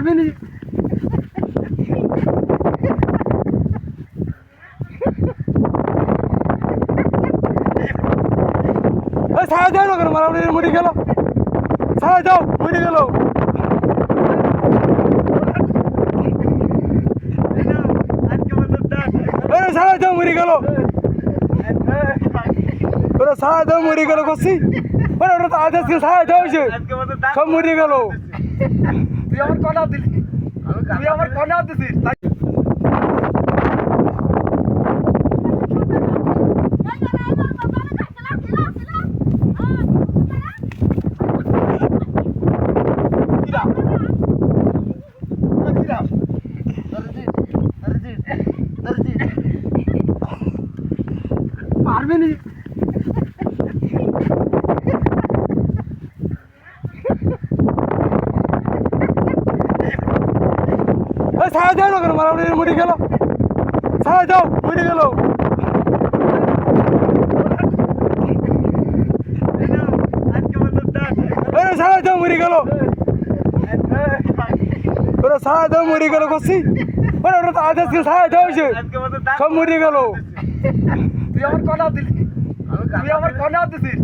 পারবি নি ছায়া দাও না কেন মারামারি মরে গেল ছায়া দাও মরে গেল ছায়া দাও মরে গেল ওরা ছায়া দাও মরে গেল করছি ওরা তো আজকে ছায়া দাও সব মরে গেল তুই আমার কনা দিলি তুই আমার কনা দিছিস পারবি নি ছায়া দাও না কেন মারামারি মরে গেল ছায়া দাও মরে গেল ছায়া দাও মরে গেল ওরা ছায়া দাও মরে গেল করছি ওরা তো আজকে ছায়া দাও সব মরে গেল তুই আমার কনা দিলি তুই আমার কনা দিছিস